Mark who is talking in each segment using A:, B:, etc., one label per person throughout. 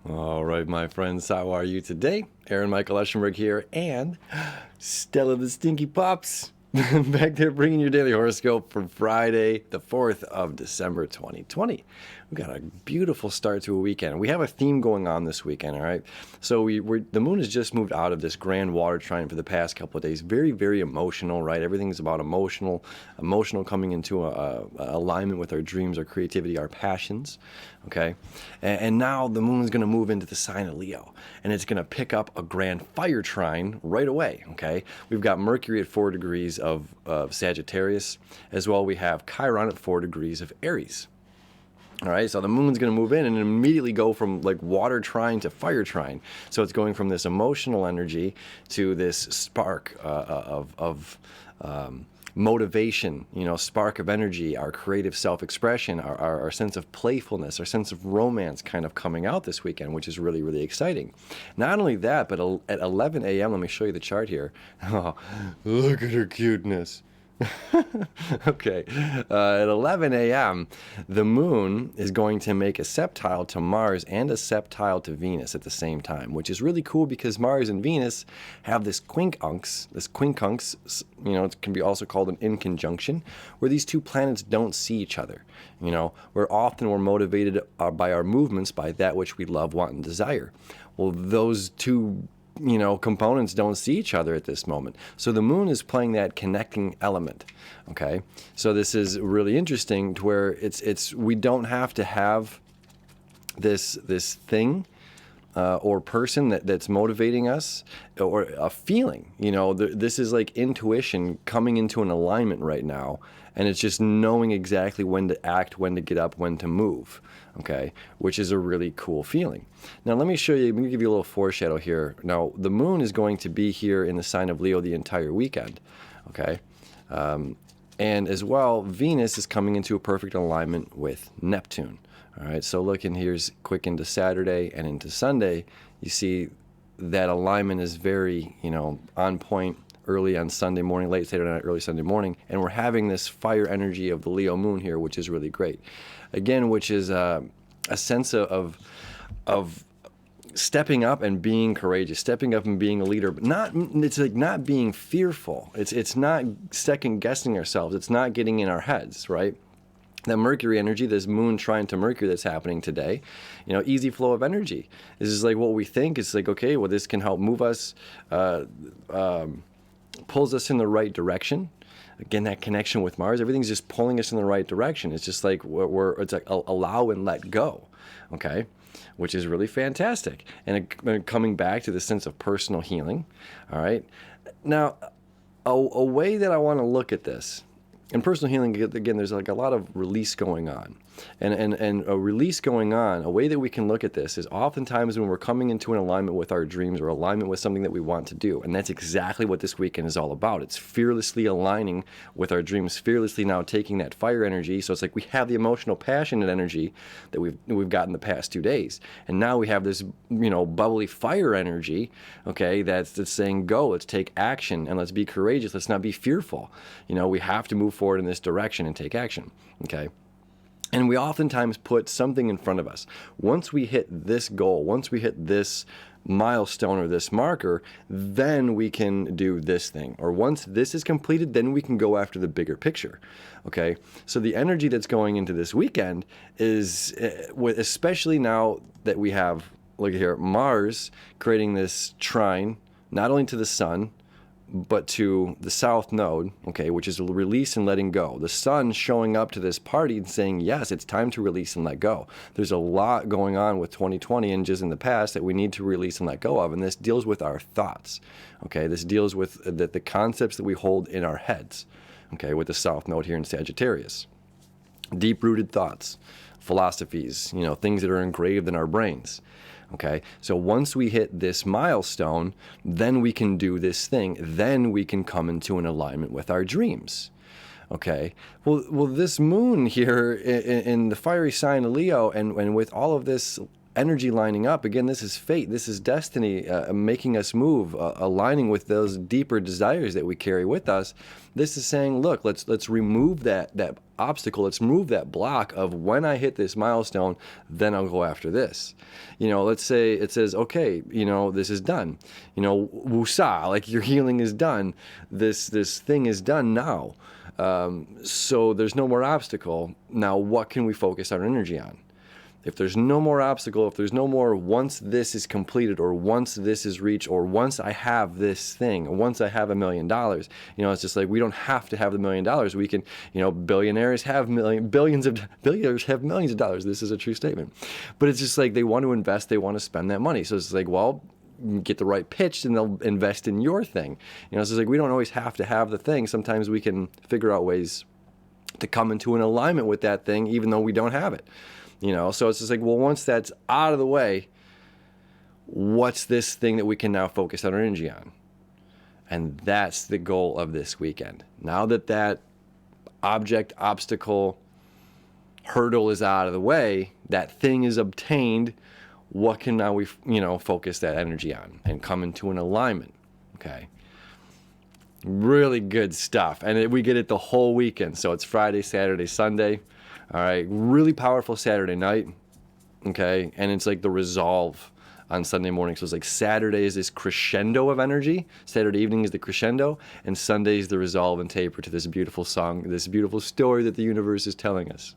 A: All right, my friends, how are you today? Michael Eschenburg here, and Stella the Stinky Pops back there bringing your daily horoscope for Friday, the 4th of December, 2020. We got a beautiful start to a weekend. We have a theme going on this weekend, all right? So the moon has just moved out of this grand water trine for the past couple of days. Very, very emotional, right? Everything's about emotional coming into a alignment with our dreams, our creativity, our passions, okay? And now the moon is going to move into the sign of Leo, and it's going to pick up a grand fire trine right away, okay? We've got Mercury at 4 degrees of Sagittarius. As well, we have Chiron at 4 degrees of Aries. All right, so the moon's going to move in and immediately go from like water trine to fire trine. So it's going from this emotional energy to this spark of motivation, spark of energy, our creative self-expression, our sense of playfulness, our sense of romance kind of coming out this weekend, which is really, really exciting. Not only that, but at 11 a.m., let me show you the chart here. Oh, look at her cuteness. Okay, at 11 a.m., the moon is going to make a septile to Mars and a septile to Venus at the same time, which is really cool because Mars and Venus have this quincunx, it can be also called an inconjunction, where these two planets don't see each other. Where often we're motivated by our movements by that which we love, want, and desire. Well, those two components don't see each other at this moment. So the moon is playing that connecting element, okay? So this is really interesting to where we don't have to have this thing or person that's motivating us or a feeling. This is like intuition coming into an alignment right now, and it's just knowing exactly when to act, when to get up, when to move, okay, which is a really cool feeling. Now let me show you, let me give you a little foreshadow here. Now the moon is going to be here in the sign of Leo the entire weekend, okay? And as well, Venus is coming into a perfect alignment with Neptune. All right, so looking here's quick into Saturday and into Sunday, you see that alignment is very, on point early on Sunday morning, late Saturday night, early Sunday morning, and we're having this fire energy of the Leo moon here, which is really great. Again, which is a sense of stepping up and being courageous, stepping up and being a leader, but it's like not being fearful. It's not second guessing ourselves. It's not getting in our heads, right? That Mercury energy, this moon trine to Mercury that's happening today, easy flow of energy. This is like what we think. It's like, okay, well, this can help move us, pulls us in the right direction. Again, that connection with Mars, everything's just pulling us in the right direction. It's just like it's like allow and let go, okay? Which is really fantastic. And coming back to the sense of personal healing, all right? Now, a way that I want to look at this, in personal healing, again, there's like a lot of release going on. And a release going on, a way that we can look at this is oftentimes when we're coming into an alignment with our dreams or alignment with something that we want to do. And that's exactly what this weekend is all about. It's fearlessly aligning with our dreams, fearlessly now taking that fire energy. So it's like we have the emotional, passionate energy that we've gotten the past 2 days. And now we have this, bubbly fire energy, okay, that's saying, go, let's take action and let's be courageous. Let's not be fearful. We have to move forward in this direction and take action, okay? And we oftentimes put something in front of us. Once we hit this goal, once we hit this milestone or this marker, then we can do this thing. Or once this is completed, then we can go after the bigger picture. Okay? So the energy that's going into this weekend is, especially now that we have, look here, Mars creating this trine, not only to the sun, but to the south node, okay, which is release and letting go. The sun showing up to this party and saying, yes, it's time to release and let go. There's a lot going on with 2020 and just in the past that we need to release and let go of, and this deals with our thoughts, okay? This deals with the concepts that we hold in our heads, okay, with the south node here in Sagittarius. Deep-rooted thoughts, philosophies, things that are engraved in our brains. Okay, so once we hit this milestone, then we can do this thing. Then we can come into an alignment with our dreams. Okay, well, this moon here in the fiery sign of Leo, and with all of this energy lining up. Again, this is fate. This is destiny making us move, aligning with those deeper desires that we carry with us. This is saying, look, let's remove that obstacle. Let's remove that block of when I hit this milestone, then I'll go after this. Let's say it says, okay, this is done. Wusa, like your healing is done. This thing is done now. So there's no more obstacle. Now, what can we focus our energy on? If there's no more obstacle, if there's no more once this is completed, or once this is reached, or once I have this thing, or once I have $1 million, it's just like we don't have to have the $1 million. We can, billionaires have billionaires have millions of dollars. This is a true statement. But it's just like they want to invest, they want to spend that money. So it's like, well, get the right pitch and they'll invest in your thing. So it's like we don't always have to have the thing. Sometimes we can figure out ways to come into an alignment with that thing, even though we don't have it. So it's just like, well, once that's out of the way, what's this thing that we can now focus our energy on? And that's the goal of this weekend. Now that object, obstacle, hurdle is out of the way, that thing is obtained, what can now we, focus that energy on and come into an alignment, okay? Really good stuff. And we get it the whole weekend. So it's Friday, Saturday, Sunday. All right, really powerful Saturday night, okay? And it's like the resolve on Sunday morning. So it's like Saturday is this crescendo of energy. Saturday evening is the crescendo. And Sunday is the resolve and taper to this beautiful song, this beautiful story that the universe is telling us.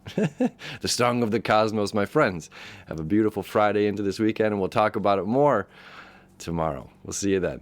A: The song of the cosmos, my friends. Have a beautiful Friday into this weekend, and we'll talk about it more tomorrow. We'll see you then.